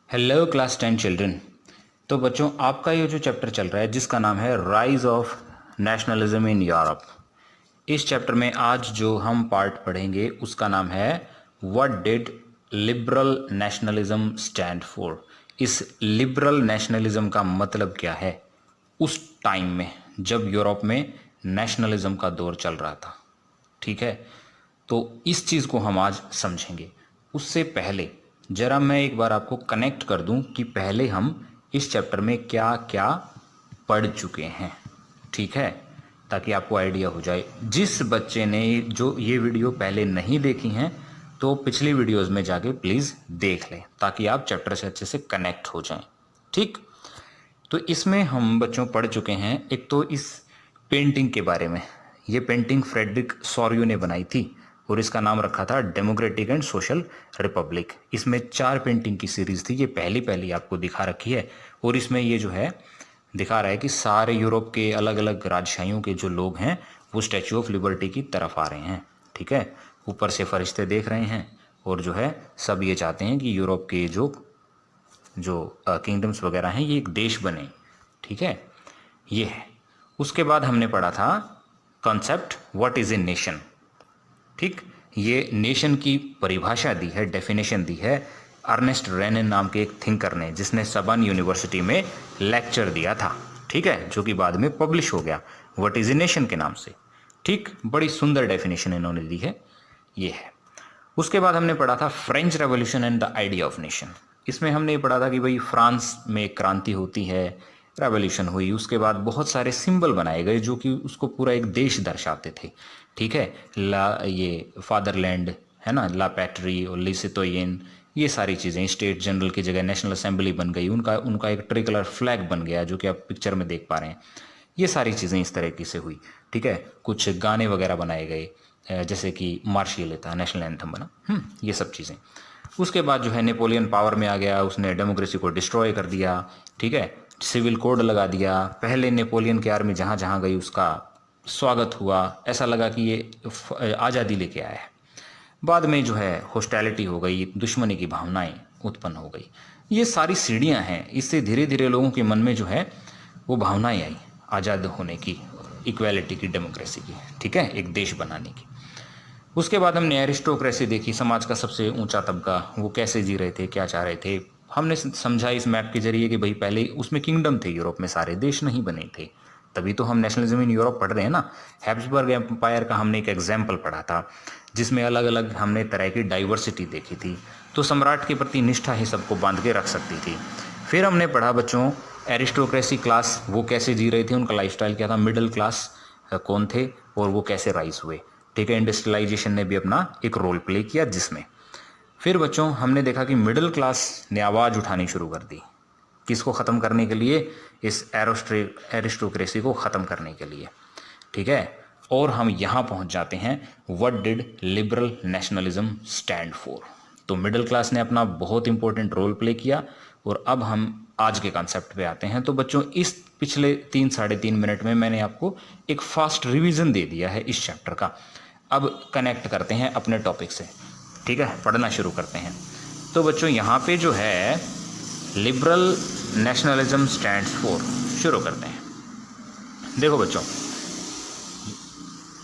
Hello class 10 children. तो बच्चों, आपका ये जो चैप्टर चल रहा है जिसका नाम है rise of nationalism in Europe, इस चैप्टर में आज जो हम पार्ट पढ़ेंगे उसका नाम है what did liberal nationalism stand for. इस लिबरल नेशनलिज्म का मतलब क्या है उस टाइम में जब यूरोप में नेशनलिज्म का दौर चल रहा था। ठीक है, तो इस चीज़ को हम आज समझेंगे। उससे पहले जरा मैं एक बार आपको कनेक्ट कर दूं कि पहले हम इस चैप्टर में क्या क्या पढ़ चुके हैं। ठीक है, ताकि आपको आइडिया हो जाए। जिस बच्चे ने जो ये वीडियो पहले नहीं देखी हैं तो पिछली वीडियोस में जाके प्लीज़ देख लें ताकि आप चैप्टर से अच्छे से कनेक्ट हो जाएं। ठीक, तो इसमें हम बच्चों पढ़ चुके हैं एक तो इस पेंटिंग के बारे में। ये पेंटिंग फ्रेडरिक सोरियो ने बनाई थी और इसका नाम रखा था डेमोक्रेटिक एंड सोशल रिपब्लिक। इसमें 4 पेंटिंग की सीरीज थी, ये पहली आपको दिखा रखी है। और इसमें ये जो है दिखा रहा है कि सारे यूरोप के अलग अलग राजशाहियों के जो लोग हैं वो स्टैचू ऑफ लिबर्टी की तरफ आ रहे हैं। ठीक है, ऊपर से फरिश्ते देख रहे हैं और जो है सब ये चाहते हैं कि यूरोप के जो किंगडम्स वगैरह हैं ये एक देश बने। ठीक है, ये है। उसके बाद हमने पढ़ा था concept what is a nation. ठीक, ये नेशन की परिभाषा दी है, डेफिनेशन दी है अर्नेस्ट रेनन नाम के एक थिंकर ने, जिसने सबन यूनिवर्सिटी में लेक्चर दिया था। ठीक है, जो कि बाद में पब्लिश हो गया व्हाट इज ए नेशन के नाम से। ठीक, बड़ी सुंदर डेफिनेशन इन्होंने दी है, ये है। उसके बाद हमने पढ़ा था French revolution and the idea of nation. इसमें हमने ये पढ़ा था कि भाई फ्रांस में क्रांति होती है, रेवोल्यूशन हुई, उसके बाद बहुत सारे सिंबल बनाए गए जो कि उसको पूरा एक देश दर्शाते थे। ठीक है, ये फादरलैंड है ना, ला पैट्री और ली सितोयन, ये सारी चीज़ें। स्टेट जनरल की जगह नेशनल असेंबली बन गई, उनका एक ट्रिकलर फ्लैग बन गया जो कि आप पिक्चर में देख पा रहे हैं। ये सारी चीज़ें इस तरीके से हुई। ठीक है, कुछ गाने वगैरह बनाए गए जैसे कि मार्शियल था, नेशनल एंथम बना, ये सब चीज़ें। उसके बाद जो है नेपोलियन पावर में आ गया, उसने डेमोक्रेसी को डिस्ट्रॉय कर दिया। ठीक है, सिविल कोड लगा दिया। पहले नेपोलियन की आर्मी जहाँ जहाँ गई उसका स्वागत हुआ, ऐसा लगा कि ये आज़ादी लेके आया है। बाद में जो है हॉस्टैलिटी हो गई, दुश्मनी की भावनाएं उत्पन्न हो गई। ये सारी सीढ़ियाँ हैं, इससे धीरे धीरे लोगों के मन में जो है वो भावनाएं आई आज़ाद होने की, इक्वालिटी की, डेमोक्रेसी की। ठीक है, एक देश बनाने की। उसके बाद हमने एरिस्टोक्रेसी देखी, समाज का सबसे ऊंचा तबका, वो कैसे जी रहे थे, क्या चाह रहे थे। हमने समझा इस मैप के जरिए कि भाई पहले उसमें किंगडम थे, यूरोप में सारे देश नहीं बने थे, तभी तो हम नेशनलिज्म इन यूरोप पढ़ रहे हैं ना। हैब्सबर्ग एम्पायर का हमने एक एग्जाम्पल पढ़ा था जिसमें अलग अलग हमने तरह की डाइवर्सिटी देखी थी, तो सम्राट के प्रति निष्ठा ही सबको बांध के रख सकती थी। फिर हमने पढ़ा बच्चों एरिस्टोक्रेसी क्लास वो कैसे जी रहे थे, उनका लाइफस्टाइल क्या था, मिडिल क्लास कौन थे और वो कैसे राइज हुए। ठीक है, इंडस्ट्रियलाइजेशन ने भी अपना एक रोल प्ले किया जिसमें। फिर बच्चों हमने देखा कि मिडिल क्लास ने आवाज़ उठानी शुरू कर दी, किसको ख़त्म करने के लिए, इस एरिस्टोक्रेसी को ख़त्म करने के लिए। ठीक है, और हम यहाँ पहुँच जाते हैं what did liberal nationalism stand for. तो मिडिल क्लास ने अपना बहुत इंपॉर्टेंट रोल प्ले किया और अब हम आज के कॉन्सेप्ट पे आते हैं। तो बच्चों इस पिछले 3-3.5 मिनट में मैंने आपको एक फास्ट रिवीजन दे दिया है इस चैप्टर का। अब कनेक्ट करते हैं अपने टॉपिक से। ठीक है, पढ़ना शुरू करते हैं। तो बच्चों यहाँ पे जो है लिबरल नेशनलिज्म स्टैंड्स फॉर, शुरू करते हैं। देखो बच्चों,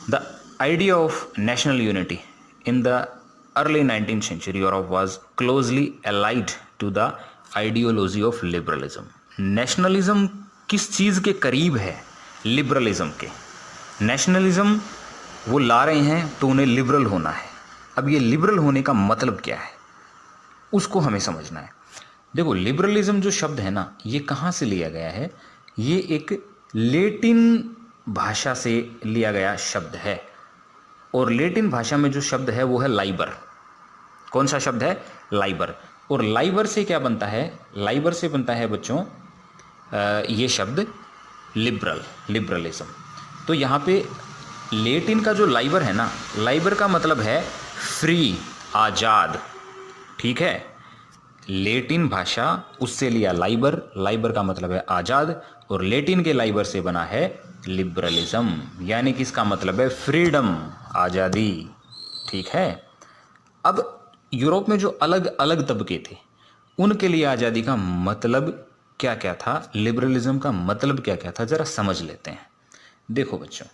the idea of national unity in the early 19th century Europe was closely allied to the ideology of liberalism. Nationalism किस चीज़ के करीब है, लिबरलिज्म के। नेशनलिज्म वो ला रहे हैं तो उन्हें लिबरल होना है। अब ये लिबरल होने का मतलब क्या है उसको हमें समझना है। देखो, लिबरलिज्म जो शब्द है ना, ये कहाँ से लिया गया है, ये एक लेटिन भाषा से लिया गया शब्द है। और लेटिन भाषा में जो शब्द है वो है लाइबर। कौन सा शब्द है, लाइबर। और लाइबर से क्या बनता है, लाइबर से बनता है बच्चों ये शब्द लिबरल, लिबरलिज्म। तो यहाँ पे लेटिन का जो लाइबर है ना, लाइबर का मतलब है फ्री, आज़ाद। ठीक है, लेटिन भाषा उससे लिया लाइबर, लाइबर का मतलब है आज़ाद, और लेटिन के लाइबर से बना है लिबरलिज्म, यानी कि इसका मतलब है फ्रीडम, आज़ादी। ठीक है, अब यूरोप में जो अलग अलग तबके थे उनके लिए आज़ादी का मतलब क्या क्या था, लिबरलिज्म का मतलब क्या क्या था, ज़रा समझ लेते हैं। देखो बच्चों,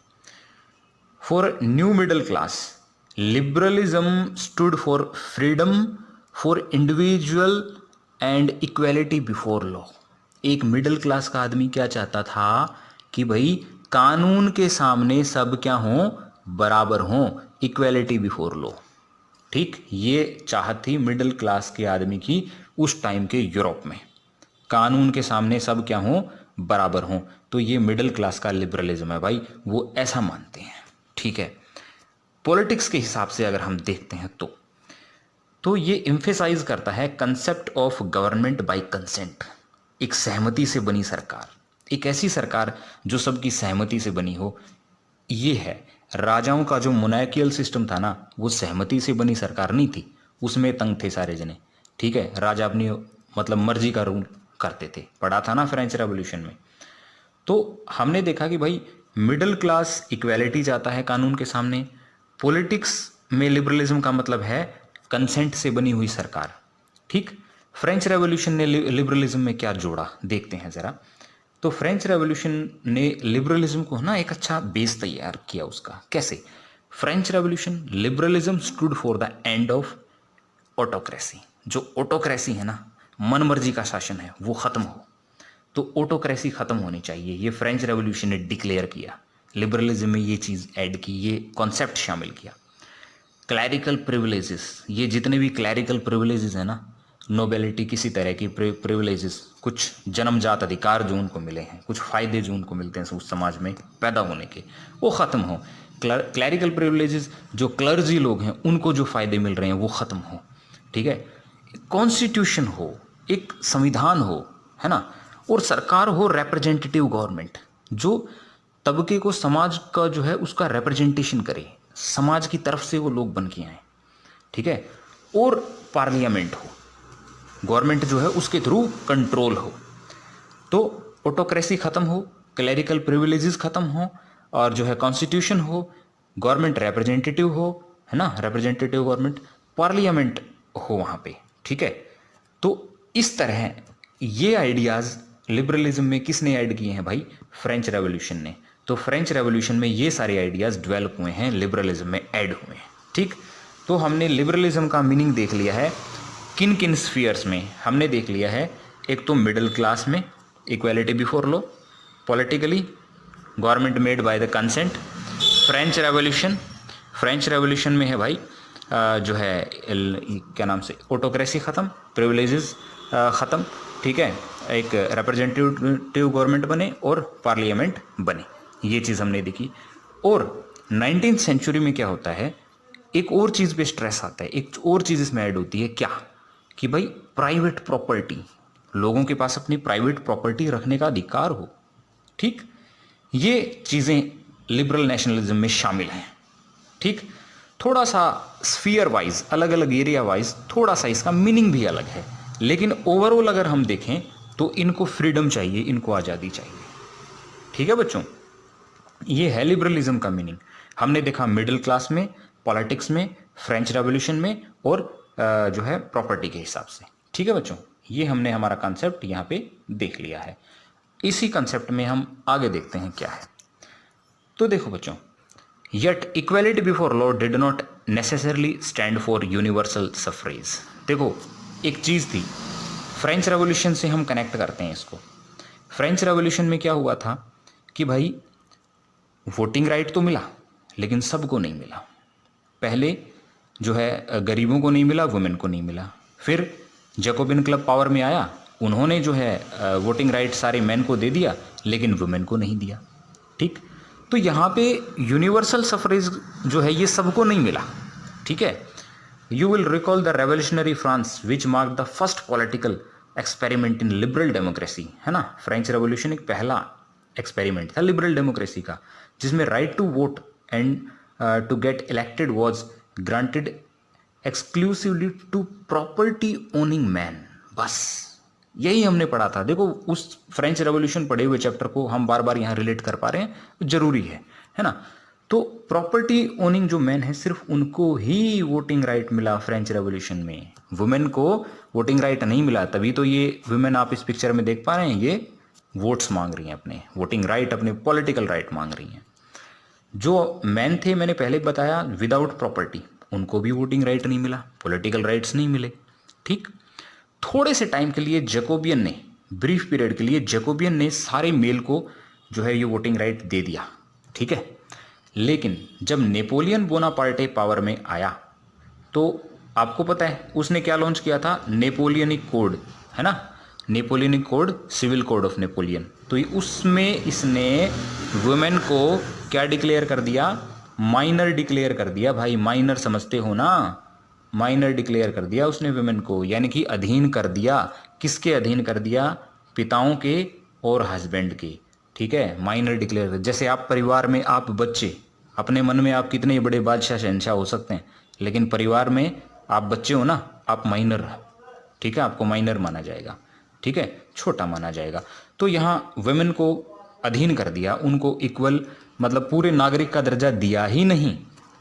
for new middle class liberalism stood for freedom for individual and equality before law. एक मिडिल क्लास का आदमी क्या चाहता था कि भाई कानून के सामने सब क्या हों, बराबर हों, इक्वेलिटी बिफोर लॉ। ठीक, ये चाहत थी मिडिल क्लास के आदमी की उस टाइम के यूरोप में, कानून के सामने सब क्या हों, बराबर हों। तो ये मिडिल क्लास का लिबरलिज्म है भाई, वो ऐसा मानते हैं। ठीक है, पॉलिटिक्स के हिसाब से अगर हम देखते हैं तो ये एम्फेसाइज करता है concept of government by consent, एक सहमति से बनी सरकार, एक ऐसी सरकार जो सबकी सहमति से बनी हो। ये है, राजाओं का जो मोनार्कियल सिस्टम था ना, वो सहमति से बनी सरकार नहीं थी, उसमें तंग थे सारे जने। ठीक है, राजा अपनी मतलब मर्जी का रूल करते थे, पढ़ा था ना फ्रेंच रेवोल्यूशन में। तो हमने देखा कि भाई मिडिल क्लास इक्वेलिटी चाहता है कानून के सामने, पॉलिटिक्स में लिबरलिज्म का मतलब है कंसेंट से बनी हुई सरकार। ठीक, फ्रेंच रेवोल्यूशन ने लिबरलिज्म में क्या जोड़ा, देखते हैं ज़रा। तो फ्रेंच रेवोल्यूशन ने लिबरलिज्म को ना एक अच्छा बेस तैयार किया उसका। कैसे? French revolution, liberalism stood for the end of autocracy. जो ऑटोक्रेसी है ना, मन मर्जी का शासन है, वो ख़त्म हो। तो ऑटोक्रेसी ख़त्म होनी चाहिए, ये फ्रेंच रेवोल्यूशन ने डिक्लेयर किया। लिबरलिज्म में ये चीज़ ऐड की, ये कॉन्सेप्ट शामिल किया। क्लैरिकल प्रिविलेजेस, ये जितने भी क्लैरिकल प्रिविलेजेस हैं ना, नोबेलिटी किसी तरह की प्रिविलेजेस, कुछ जन्मजात अधिकार जो उनको मिले हैं, कुछ फ़ायदे जो उनको मिलते हैं उस समाज में पैदा होने के, वो ख़त्म हो। क्लैरिकल प्रिविलेजेस, जो क्लर्जी लोग हैं उनको जो फ़ायदे मिल रहे हैं वो ख़त्म हो। ठीक है, कॉन्स्टिट्यूशन हो, एक संविधान हो, है ना, और सरकार हो रिप्रेजेंटेटिव गवर्नमेंट, जो तबके को, समाज का जो है उसका रिप्रेजेंटेशन करे, समाज की तरफ से वो लोग बन के आए। ठीक है, और पार्लियामेंट हो, गवर्नमेंट जो है उसके थ्रू कंट्रोल हो। तो ऑटोक्रेसी ख़त्म हो, क्लैरिकल प्रिविलेजेस ख़त्म हो, और जो है कॉन्स्टिट्यूशन हो, गवर्नमेंट रिप्रेजेंटेटिव हो, है ना, रिप्रेजेंटेटिव गवर्नमेंट, पार्लियामेंट हो वहाँ पे। ठीक है, तो इस तरह ये आइडियाज़ लिबरलिज्म में किसने ऐड किए हैं भाई? फ्रेंच रेवोल्यूशन ने। तो फ्रेंच रेवोल्यूशन में ये सारे आइडियाज़ डेवलप हुए हैं, लिबरलिज्म में ऐड हुए हैं। ठीक, तो हमने लिबरलिज्म का मीनिंग देख लिया है। किन किन स्फीयर्स में हमने देख लिया है? एक तो मिडिल क्लास में, equality before law, politically government made by the consent. French revolution में है भाई जो है क्या नाम से, ऑटोक्रेसी ख़त्म, प्रिविलेजेस ख़त्म। ठीक है, एक रिप्रेजेंटेटिव गवर्नमेंट बने और पार्लियामेंट बने, ये चीज़ हमने देखी। और 19th सेंचुरी में क्या होता है, एक और चीज़ पे स्ट्रेस आता है, एक और चीज़ इसमें ऐड होती है, क्या कि भाई प्राइवेट प्रॉपर्टी, लोगों के पास अपनी प्राइवेट प्रॉपर्टी रखने का अधिकार हो। ठीक, ये चीज़ें लिबरल नेशनलिज्म में शामिल हैं। ठीक, थोड़ा सा स्फीयर वाइज, अलग अलग एरिया वाइज थोड़ा सा इसका मीनिंग भी अलग है, लेकिन ओवरऑल अगर हम देखें तो इनको फ्रीडम चाहिए, इनको आज़ादी चाहिए। ठीक है बच्चों, ये है लिबरलिज्म का मीनिंग। हमने देखा मिडिल क्लास में, पॉलिटिक्स में, फ्रेंच रेवोल्यूशन में, और जो है प्रॉपर्टी के हिसाब से। ठीक है बच्चों, ये हमने हमारा कॉन्सेप्ट यहाँ पे देख लिया है। इसी कॉन्सेप्ट में हम आगे देखते हैं क्या है। तो देखो बच्चों, yet equality before law did not necessarily stand for universal suffrage. देखो, एक चीज़ थी, फ्रेंच रेवोल्यूशन से हम कनेक्ट करते हैं इसको। फ्रेंच रेवोल्यूशन में क्या हुआ था कि भाई वोटिंग राइट तो मिला, लेकिन सबको नहीं मिला। पहले जो है गरीबों को नहीं मिला, वुमेन को नहीं मिला। फिर जैकोबिन क्लब पावर में आया, उन्होंने जो है वोटिंग राइट सारे मैन को दे दिया, लेकिन वुमेन को नहीं दिया। ठीक, तो यहाँ पे यूनिवर्सल सफरेज जो है ये सबको नहीं मिला। ठीक है, you will recall the revolutionary France which mark the first political experiment in liberal democracy, है ना। फ्रेंच रेवोल्यूशन एक पहला एक्सपेरिमेंट था लिबरल डेमोक्रेसी का, जिसमें right to vote and to get elected was granted exclusively to property owning man. बस यही हमने पढ़ा था। देखो, उस फ्रेंच रेवोल्यूशन पढ़े हुए चैप्टर को हम बार बार यहाँ रिलेट कर पा रहे हैं, जरूरी है ना। तो प्रॉपर्टी ओनिंग जो मैन है सिर्फ उनको ही वोटिंग राइट मिला फ्रेंच रेवोल्यूशन में, वुमेन को वोटिंग राइट नहीं मिला। तभी तो ये वुमेन आप इस पिक्चर में देख पा रहे हैं, ये वोट्स मांग रही हैं, अपने वोटिंग राइट, अपने पॉलिटिकल राइट मांग रही हैं। जो मैन थे मैंने पहले बताया विदाउट प्रॉपर्टी, उनको भी वोटिंग राइट नहीं मिला, पॉलिटिकल राइट्स नहीं मिले। ठीक, थोड़े से टाइम के लिए जैकोबियन ने, ब्रीफ पीरियड के लिए जैकोबियन ने सारे मेल को जो है ये वोटिंग राइट दे दिया। ठीक है, लेकिन जब नेपोलियन बोनापार्टे पावर में आया तो आपको पता है उसने क्या लॉन्च किया था, नेपोलियनिक कोड, है ना, Napoleonic code, civil code of Napoleon. तो उसमें इसने वुमेन को क्या डिक्लेयर कर दिया, माइनर डिक्लेयर कर दिया। भाई माइनर समझते हो ना, माइनर डिक्लेयर कर दिया उसने वुमेन को, यानी कि अधीन कर दिया। किसके अधीन कर दिया, पिताओं के और हस्बैंड के। ठीक है, माइनर डिक्लेयर कर, जैसे आप परिवार में आप बच्चे, अपने मन में आप कितने बड़े बादशाह शहंशाह हो सकते हैं, लेकिन परिवार में आप बच्चे हो ना, आप माइनर। ठीक है, आपको माइनर माना जाएगा। ठीक है, छोटा माना जाएगा। तो यहाँ वुमेन को अधीन कर दिया, उनको इक्वल मतलब पूरे नागरिक का दर्जा दिया ही नहीं।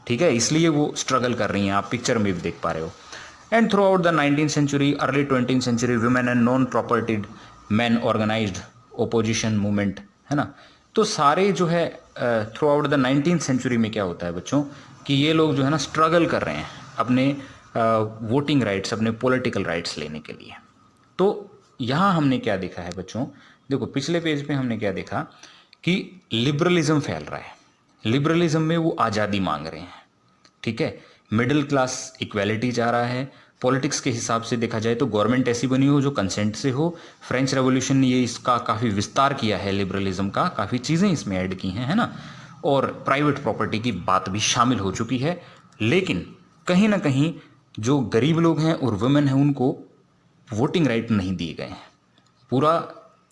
ठीक है, इसलिए वो स्ट्रगल कर रही हैं, आप पिक्चर में भी देख पा रहे हो। And throughout the 19th century, early 20th century, women and non propertied man organised opposition movement, है ना। तो सारे जो है through out the 19th century में क्या होता है बच्चों, कि ये लोग जो है ना स्ट्रगल कर रहे हैं अपने वोटिंग राइट्स, अपने पॉलिटिकल राइट्स लेने के लिए। तो यहाँ हमने क्या देखा है बच्चों, देखो पिछले पेज पे हमने क्या देखा कि लिबरलिज्म फैल रहा है। लिबरलिज्म में वो आज़ादी मांग रहे हैं। ठीक है, मिडिल क्लास इक्वालिटी चाह रहा है। पॉलिटिक्स के हिसाब से देखा जाए तो गवर्नमेंट ऐसी बनी हो जो कंसेंट से हो। फ्रेंच रेवोल्यूशन ने ये इसका काफ़ी विस्तार किया है, लिबरलिज्म का काफ़ी चीज़ें इसमें ऐड की हैं, है ना। और प्राइवेट प्रॉपर्टी की बात भी शामिल हो चुकी है। लेकिन कहीं ना कहीं जो गरीब लोग हैं और वुमेन हैं उनको वोटिंग राइट नहीं दिए गए हैं। पूरा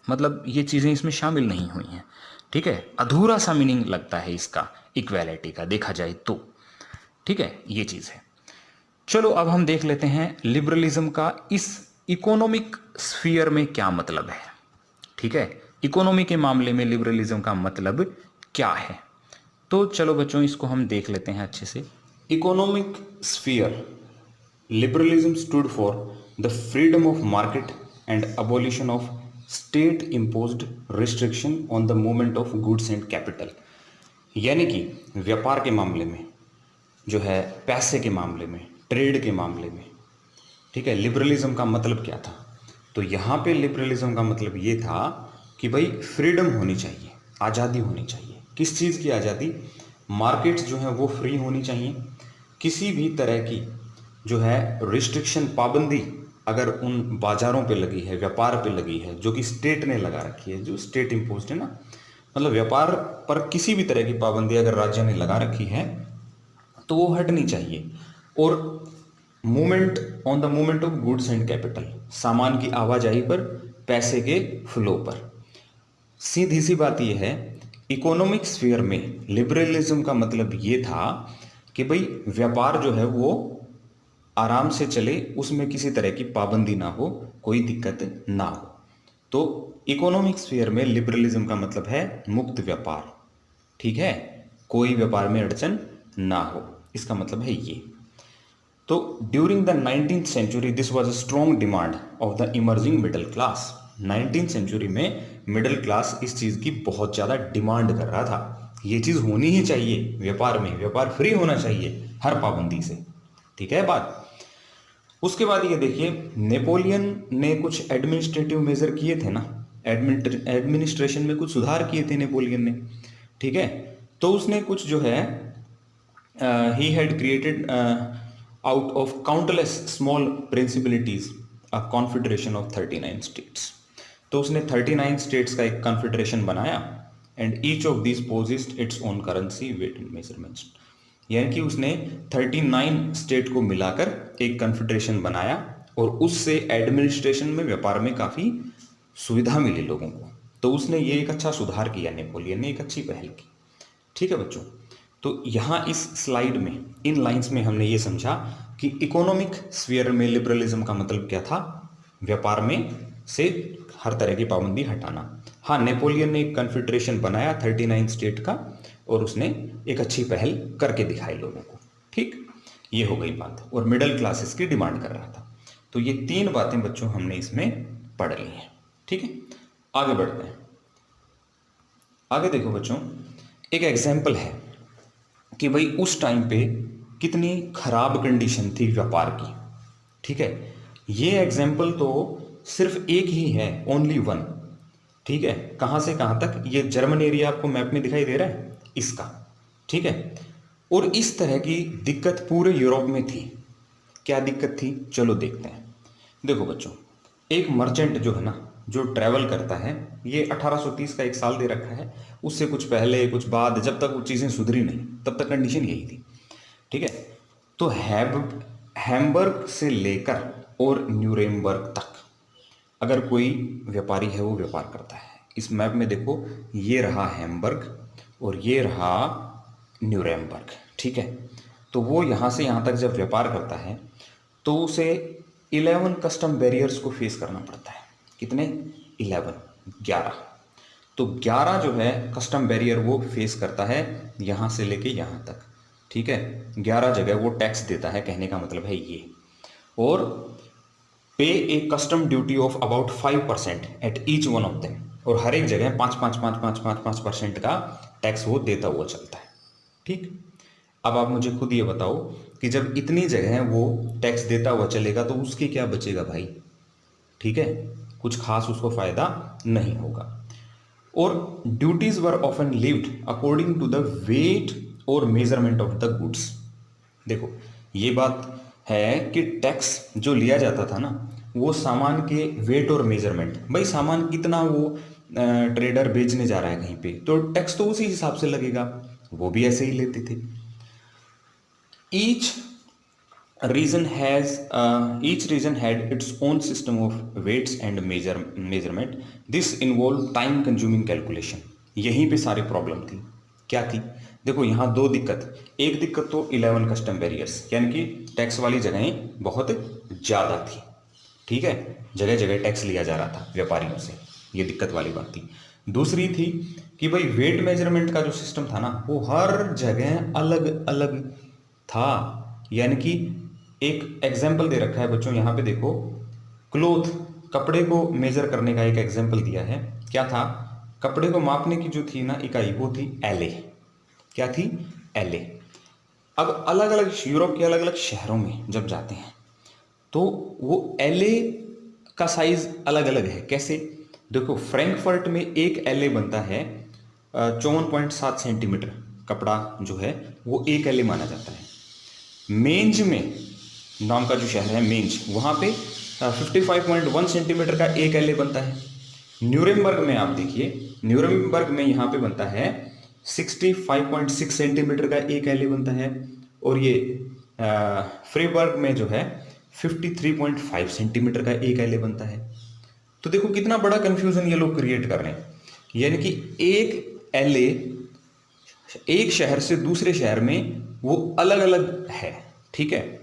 मतलब ये चीज़ें इसमें शामिल नहीं हुई हैं। ठीक है, अधूरा सा मीनिंग लगता है इसका इक्वालिटी का देखा जाए तो। ठीक है, ये चीज़ है। चलो अब हम देख लेते हैं लिबरलिज्म का इस इकोनॉमिक स्फीयर में क्या मतलब है। ठीक है, इकोनॉमी के मामले में लिबरलिज्म का मतलब क्या है। तो चलो बच्चों इसको हम देख लेते हैं अच्छे से। Economic sphere, liberalism stood for the freedom of market and abolition of state imposed restriction on the movement of goods and capital. यानी कि व्यापार के मामले में जो है, पैसे के मामले में, ट्रेड के मामले में। ठीक है, लिबरलिज्म का मतलब क्या था, तो यहाँ पे लिबरलिज्म का मतलब ये था कि भाई फ्रीडम होनी चाहिए, आज़ादी होनी चाहिए। किस चीज़ की आज़ादी, मार्केट्स जो है वो फ्री होनी चाहिए। किसी भी तरह की जो है रिस्ट्रिक्शन, पाबंदी अगर उन बाज़ारों पे लगी है, व्यापार पे लगी है, जो कि स्टेट ने लगा रखी है, जो स्टेट इम्पोज्ड है ना, मतलब व्यापार पर किसी भी तरह की पाबंदी अगर राज्य ने लगा रखी है तो वो हटनी चाहिए। और movement on the movement of goods and capital, सामान की आवाजाही पर, पैसे के फ्लो पर। सीधी सी बात यह है, इकोनॉमिक स्फीयर में लिबरलिज्म का मतलब ये था कि भाई व्यापार जो है वो आराम से चले, उसमें किसी तरह की पाबंदी ना हो, कोई दिक्कत ना हो। तो इकोनॉमिक स्फीयर में लिबरलिज्म का मतलब है मुक्त व्यापार। ठीक है, कोई व्यापार में अड़चन ना हो, इसका मतलब है ये। तो during the 19th century this was a strong demand of the emerging middle class. 19th century में मिडिल क्लास इस चीज़ की बहुत ज़्यादा डिमांड कर रहा था, ये चीज़ होनी ही चाहिए, व्यापार में व्यापार फ्री होना चाहिए हर पाबंदी से। ठीक है बात। उसके बाद ये देखिए, नेपोलियन ने कुछ एडमिनिस्ट्रेटिव मेजर किए थे ना, एडमिनिस्ट्रेशन में कुछ सुधार किए थे नेपोलियन ने। ठीक है, तो उसने कुछ जो है he had created out of countless small principalities a confederation of 39 states। तो उसने 39 states का एक confederation बनाया and each of these possessed its own currency, weight and measurements। यानी कि उसने 39 स्टेट को मिलाकर एक कन्फेडरेशन बनाया और उससे एडमिनिस्ट्रेशन में, व्यापार में काफ़ी सुविधा मिली लोगों को। तो उसने ये एक अच्छा सुधार किया, नेपोलियन ने एक अच्छी पहल की। ठीक है बच्चों, तो यहाँ इस स्लाइड में, इन लाइंस में हमने ये समझा कि इकोनॉमिक स्फीयर में लिबरलिज्म का मतलब क्या था, व्यापार में से हर तरह की पाबंदी हटाना। हाँ, नेपोलियन ने एक कन्फेडरेशन बनाया 39 स्टेट का और उसने एक अच्छी पहल करके दिखाई लोगों को। ठीक, ये हो गई बात। और मिडिल क्लासेस की डिमांड कर रहा था। तो ये 3 बातें बच्चों हमने इसमें पढ़ ली हैं। ठीक है, आगे बढ़ते हैं। आगे देखो बच्चों, एक एग्जाम्पल है कि भाई उस टाइम पे कितनी खराब कंडीशन थी व्यापार की। ठीक है, ये एग्जाम्पल तो सिर्फ एक ही है, ओनली वन। ठीक है, कहाँ से कहाँ तक, ये जर्मन एरिया आपको मैप में दिखाई दे रहा है इसका। ठीक है, और इस तरह की दिक्कत पूरे यूरोप में थी। क्या दिक्कत थी, चलो देखते हैं। देखो बच्चों, एक मर्चेंट जो है ना, जो ट्रैवल करता है, ये 1830 का एक साल दे रखा है, उससे कुछ पहले कुछ बाद, जब तक वो चीज़ें सुधरी नहीं तब तक कंडीशन यही थी। ठीक है, तो हैम्बर्ग से लेकर और न्यूरेमबर्ग तक अगर कोई व्यापारी है वो व्यापार करता है। इस मैप में देखो, ये रहा हैम्बर्ग और ये रहा न्यूरेमबर्ग। ठीक है, तो वो यहाँ से यहाँ तक जब व्यापार करता है तो उसे 11 कस्टम बैरियर्स को फेस करना पड़ता है। कितने, 11। तो 11 जो है कस्टम बैरियर वो फेस करता है यहाँ से लेके यहाँ तक। ठीक है, 11 जगह वो टैक्स देता है, कहने का मतलब है ये। और पे ए custom duty of about 5% at each one of them, और हर एक जगह 5% का टैक्स वो देता हुआ चलता है। ठीक, अब आप मुझे खुद ये बताओ कि जब इतनी जगह वो टैक्स देता हुआ चलेगा तो उसके क्या बचेगा भाई। ठीक है, कुछ खास उसको फायदा नहीं होगा। और duties were often levied according to the weight और मेजरमेंट ऑफ द गुड्स। देखो, ये बात है कि टैक्स जो लिया जाता था ना, वो सामान के वेट और मेजरमेंट, भाई सामान कितना वो ट्रेडर बेचने जा रहा है कहीं पे, तो टैक्स तो उसी हिसाब से लगेगा, वो भी ऐसे ही लेते थे। each region had its own system of weights and measurement. This involved time consuming calculation. यहीं पे सारी प्रॉब्लम थी। क्या थी, देखो यहाँ 2 दिक्कत। एक दिक्कत तो 11 कस्टम बैरियर्स, यानी कि टैक्स वाली जगहें बहुत ज़्यादा थी। ठीक है, जगह जगह टैक्स लिया जा रहा था व्यापारियों से, ये दिक्कत वाली बात थी। दूसरी थी कि भाई वेट मेजरमेंट का जो सिस्टम था ना, वो हर जगह अलग अलग था। यानी कि एक एग्जाम्पल दे रखा है बच्चों, यहाँ पे देखो, क्लोथ, कपड़े को मेजर करने का एक एग्जाम्पल दिया है। क्या था, कपड़े को मापने की जो थी ना इकाई, वो थी एलए। क्या थी, एलए। अब अलग अलग यूरोप के अलग अलग शहरों में जब जाते हैं तो वो एलए का साइज अलग अलग है। कैसे, देखो फ्रैंकफर्ट में एक एलए बनता है 54.7 सेंटीमीटर, कपड़ा जो है वो एक एलए माना जाता है। मेंज में नाम का जो शहर है मेंज, वहाँ पे 55.1 सेंटीमीटर का एक एलए बनता है। न्यूरेमबर्ग में आप देखिए, न्यूरेमबर्ग में यहाँ पे बनता है 65.6 सेंटीमीटर का एक एलए बनता है। और ये फ्रीबर्ग में जो है 53.5 सेंटीमीटर का एक एलए बनता है। तो देखो कितना बड़ा कंफ्यूजन ये लोग क्रिएट कर रहे हैं। यानी कि एक एलए एक शहर से दूसरे शहर में वो अलग अलग है। ठीक है,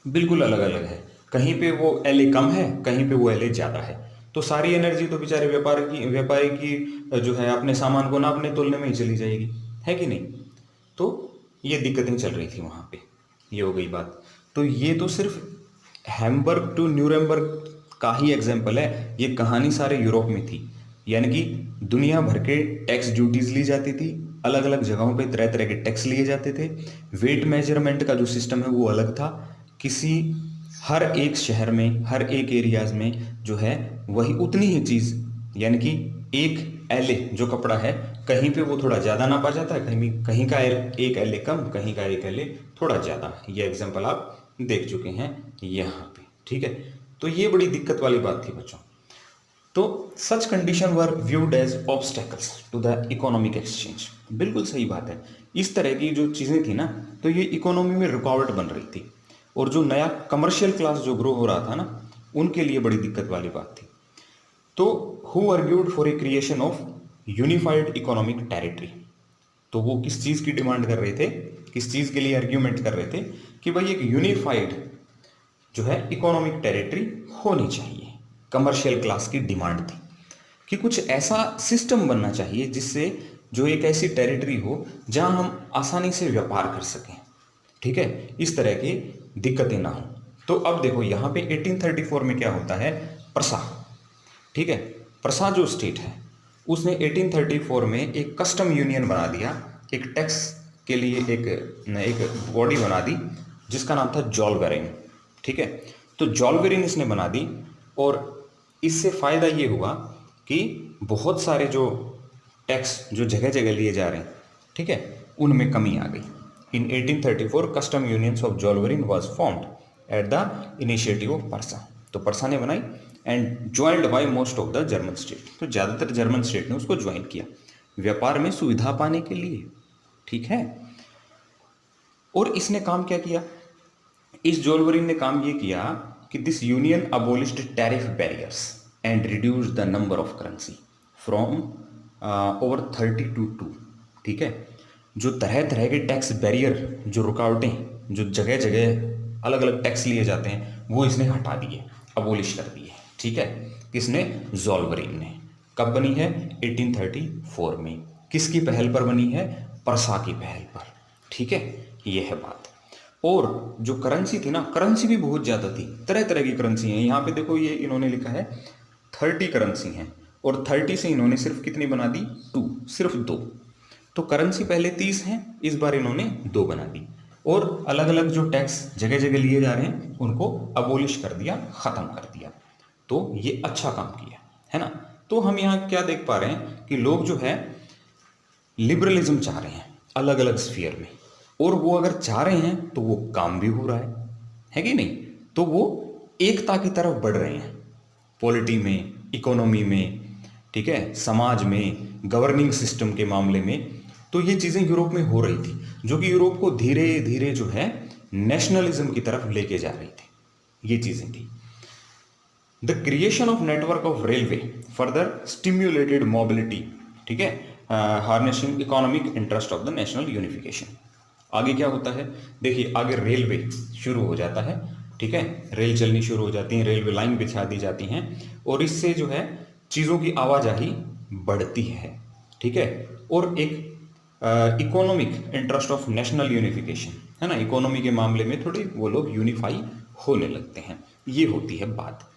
बिल्कुल अलग अलग है। कहीं पे वो एलए कम है, कहीं पे वो एलए ज़्यादा है। तो सारी एनर्जी तो बेचारे व्यापारी की जो है अपने सामान को नापने तोलने में ही चली जाएगी, है कि नहीं। तो ये दिक्कतें चल रही थी वहाँ पे, ये हो गई बात। तो ये तो सिर्फ हैम्बर्ग टू न्यूरेमबर्ग का ही एग्जाम्पल है, ये कहानी सारे यूरोप में थी। यानी कि दुनिया भर के टैक्स ड्यूटीज ली जाती थी, अलग अलग जगहों पे तरह तरह के टैक्स लिए जाते थे। वेट मेजरमेंट का जो सिस्टम है वो अलग था। किसी हर एक शहर में, हर एक एरियाज में जो है वही उतनी ही चीज़, यानी कि एक एलए जो कपड़ा है, कहीं पे वो थोड़ा ज़्यादा नापा जाता है, कहीं का एक एलए कम, कहीं का एक एलए थोड़ा ज़्यादा। ये एग्जाम्पल आप देख चुके हैं यहाँ पे। ठीक है, तो ये बड़ी दिक्कत वाली बात थी बच्चों। तो such condition were viewed as obstacles to the economic exchange. बिल्कुल सही बात है, इस तरह की जो चीज़ें थी ना, तो ये इकोनॉमी में रुकावट बन रही थी। और जो नया कमर्शियल क्लास जो ग्रो हो रहा था ना, उनके लिए बड़ी दिक्कत वाली बात थी। तो who argued for a creation of unified economic territory. तो वो किस चीज़ की डिमांड कर रहे थे, किस चीज़ के लिए आर्ग्यूमेंट कर रहे थे कि भाई एक यूनिफाइड जो है इकोनॉमिक टेरिटरी होनी चाहिए। कमर्शियल क्लास की डिमांड थी कि कुछ ऐसा सिस्टम बनना चाहिए जिससे जो एक ऐसी टेरिटरी हो जहां हम आसानी से व्यापार कर सकें, ठीक है, इस तरह की दिक्कतें ना हो। तो अब देखो यहाँ पे 1834 में क्या होता है, प्रसा, ठीक है, प्रसा जो स्टेट है उसने 1834 में एक कस्टम यूनियन बना दिया, एक टैक्स के लिए एक बॉडी बना दी जिसका नाम था जोलवेरिन, ठीक है। तो जोलवेरिन इसने बना दी और इससे फ़ायदा ये हुआ कि बहुत सारे जो टैक्स जो जगह जगह लिए जा रहे हैं, ठीक है, उनमें कमी आ गई। In 1834 custom unions of Zollverein was formed at the initiative of Prussia. तो परसा ने बनाई and joined by most of the German state. तो ज़्यादातर जर्मन स्टेट ने उसको ज्वाइन किया व्यापार में सुविधा पाने के लिए, ठीक है। और इसने काम क्या किया, इस जोलवेरिन ने काम ये किया कि this union abolished tariff barriers and reduce the number of currency from over 30 to 2, ठीक है। जो तरह तरह के टैक्स बैरियर, जो रुकावटें जो जगह जगह अलग अलग टैक्स लिए जाते हैं, वो इसने हटा दिए, अबोलिश कर दिए, ठीक है। किसने, जोलवेरिन ने। कब बनी है, 1834 में। किसकी पहल पर बनी है, परसा की पहल पर, ठीक है, ये है बात। और जो करेंसी थी ना, करेंसी भी बहुत ज़्यादा थी, तरह तरह की करेंसी हैं। यहाँ पे देखो ये इन्होंने लिखा है 30 करेंसी हैं और 30 से इन्होंने सिर्फ कितनी बना दी, 2, सिर्फ 2। तो करेंसी पहले 30 हैं, इस बार इन्होंने 2 बना दी। और अलग अलग जो टैक्स जगह जगह लिए जा रहे हैं उनको अबोलिश कर दिया, ख़त्म कर दिया। तो ये अच्छा काम किया है ना। तो हम यहाँ क्या देख पा रहे हैं कि लोग जो है लिबरलिज्म चाह रहे हैं अलग अलग स्फीयर में, और वो अगर चाह रहे हैं तो वो काम भी हो रहा है कि नहीं। तो वो एकता की तरफ बढ़ रहे हैं, पॉलिटी में, इकोनॉमी में, ठीक है, समाज में, गवर्निंग सिस्टम के मामले में। तो ये चीज़ें यूरोप में हो रही थी, जो कि यूरोप को धीरे धीरे जो है नेशनलिज्म की तरफ लेके जा रही थी, ये चीज़ें थी। The creation of network of railway further stimulated mobility, ठीक है, harnessing economic interest of the national unification. आगे क्या होता है, देखिए आगे रेलवे शुरू हो जाता है, ठीक है, रेल चलनी शुरू हो जाती है, रेलवे लाइन बिछा दी जाती हैं और इससे जो है चीज़ों की आवाजाही बढ़ती है, ठीक है। और एक economic interest of national unification, है ना, इकोनॉमी के मामले में थोड़ी वो लोग यूनिफाई होने लगते हैं, ये होती है बात।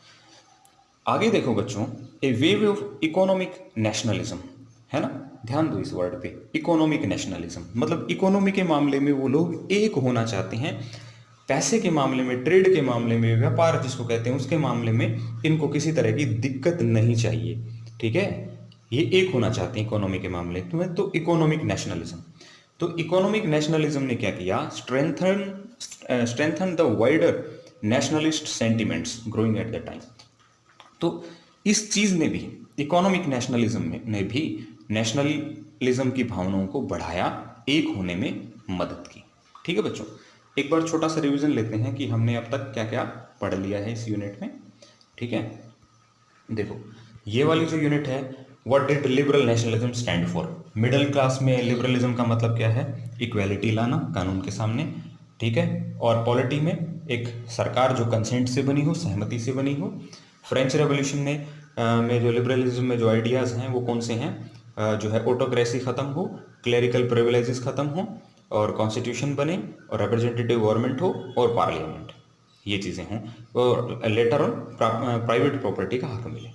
आगे देखो बच्चों, ए वेव ऑफ इकोनॉमिक नेशनलिज्म, है ना, ध्यान दो इस वर्ड पे, इकोनॉमिक नेशनलिज्म। मतलब इकोनॉमी के मामले में वो लोग एक होना चाहते हैं, पैसे के मामले में, ट्रेड के मामले में, व्यापार जिसको कहते हैं उसके मामले में इनको किसी तरह की दिक्कत नहीं चाहिए, ठीक है। ये एक होना चाहते हैं इकोनॉमी के मामले में, तो इकोनॉमिक नेशनलिज्म। तो इकोनॉमिक नेशनलिज्म ने क्या किया, strengthen the wider nationalist sentiments growing at the time. तो इस चीज़ ने भी, इकोनॉमिक नेशनलिज्म ने भी नेशनलिज्म की भावनाओं को बढ़ाया, एक होने में मदद की, ठीक है बच्चों। एक बार छोटा सा रिवीजन लेते हैं कि हमने अब तक क्या क्या पढ़ लिया है इस यूनिट में, ठीक है। देखो ये वाली जो यूनिट है, what did liberal nationalism stand for. Middle class में लिबरलिज्म का मतलब क्या है, इक्वालिटी लाना कानून के सामने, ठीक है। और पॉलिटी में एक सरकार जो कंसेंट से बनी हो, सहमति से बनी हो। फ्रेंच रेवोल्यूशन में जो लिबरलिज्म में जो आइडियाज़ हैं वो कौन से हैं, जो है ऑटोक्रेसी ख़त्म हो, क्लेरिकल प्रिविलेजेस ख़त्म हो और कॉन्स्टिट्यूशन बने और रिप्रेजेंटेटिव गवर्नमेंट हो और पार्लियामेंट, ये चीज़ें हों, और लेटर ऑन प्राइवेट प्रॉपर्टी का हक मिले,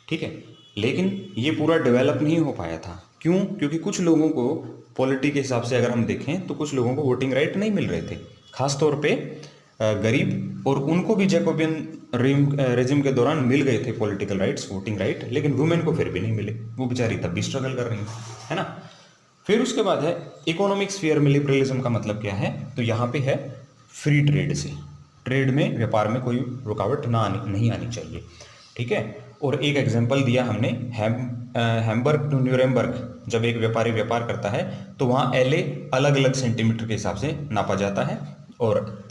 ठीक है। लेकिन ये पूरा डेवलप नहीं हो पाया था, क्यों, क्योंकि कुछ लोगों को पॉलिटी के हिसाब से अगर हम देखें तो कुछ लोगों को वोटिंग राइट नहीं मिल रहे थे, खासतौर पे गरीब, और उनको भी जैकोबियन रेजिम के दौरान मिल गए थे पॉलिटिकल राइट्स, वोटिंग राइट, लेकिन वुमेन को फिर भी नहीं मिले, वो बेचारी तब भी स्ट्रगल कर रही है ना। फिर उसके बाद है इकोनॉमिक स्फीयर में लिबरलिज्म का मतलब क्या है, तो यहाँ पे है फ्री ट्रेड से, ट्रेड में, व्यापार में कोई रुकावट नहीं आनी चाहिए, ठीक है। और एक एग्जांपल दिया हमने, हैम्बर्ग टू न्यूरेमबर्ग, जब एक व्यापारी व्यापार करता है तो वहाँ LA अलग अलग सेंटीमीटर के हिसाब से नापा जाता है, और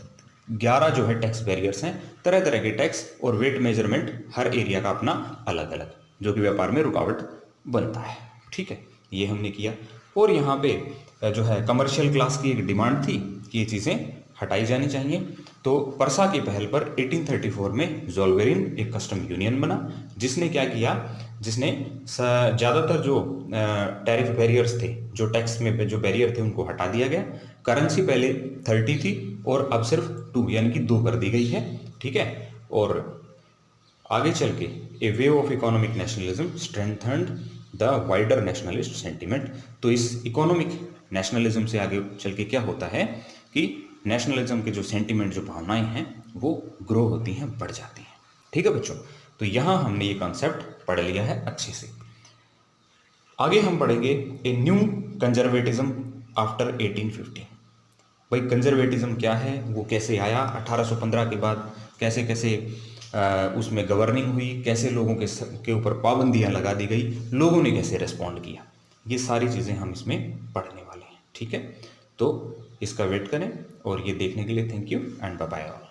11 जो है टैक्स बैरियर्स हैं, तरह तरह के टैक्स और वेट मेजरमेंट हर एरिया का अपना अलग अलग, जो कि व्यापार में रुकावट बनता है, ठीक है, ये हमने किया। और यहाँ पे जो है कमर्शियल क्लास की एक डिमांड थी कि ये चीज़ें हटाई जानी चाहिए। तो परसा की पहल पर 1834 में ज़ोल्वेरिन एक कस्टम यूनियन बना, जिसने क्या किया, जिसने ज़्यादातर जो टैरिफ बैरियर्स थे, जो टैक्स में जो बैरियर थे, उनको हटा दिया गया। करेंसी पहले 30 थी और अब सिर्फ 2 यानी कि 2 कर दी गई है, ठीक है। और आगे चल के a way of economic nationalism strengthened the wider nationalist sentiment. तो इस इकोनॉमिक नेशनलिज्म से आगे चल के क्या होता है कि नेशनलिज्म के जो सेंटिमेंट, जो भावनाएं हैं, वो ग्रो होती हैं, बढ़ जाती हैं, ठीक है बच्चों। तो यहाँ हमने ये कॉन्सेप्ट पढ़ लिया है अच्छे से। आगे हम पढ़ेंगे ए न्यू कंजर्वेटिज्म आफ्टर 1815। भाई कंजर्वेटिज्म क्या है, वो कैसे आया, 1815 के बाद कैसे कैसे उसमें गवर्निंग हुई, कैसे लोगों के ऊपर पाबंदियां लगा दी गई, लोगों ने कैसे रिस्पॉन्ड किया, ये सारी चीज़ें हम इसमें पढ़ने वाले हैं, ठीक है। तो इसका वेट करें, और ये देखने के लिए thank you and bye bye all.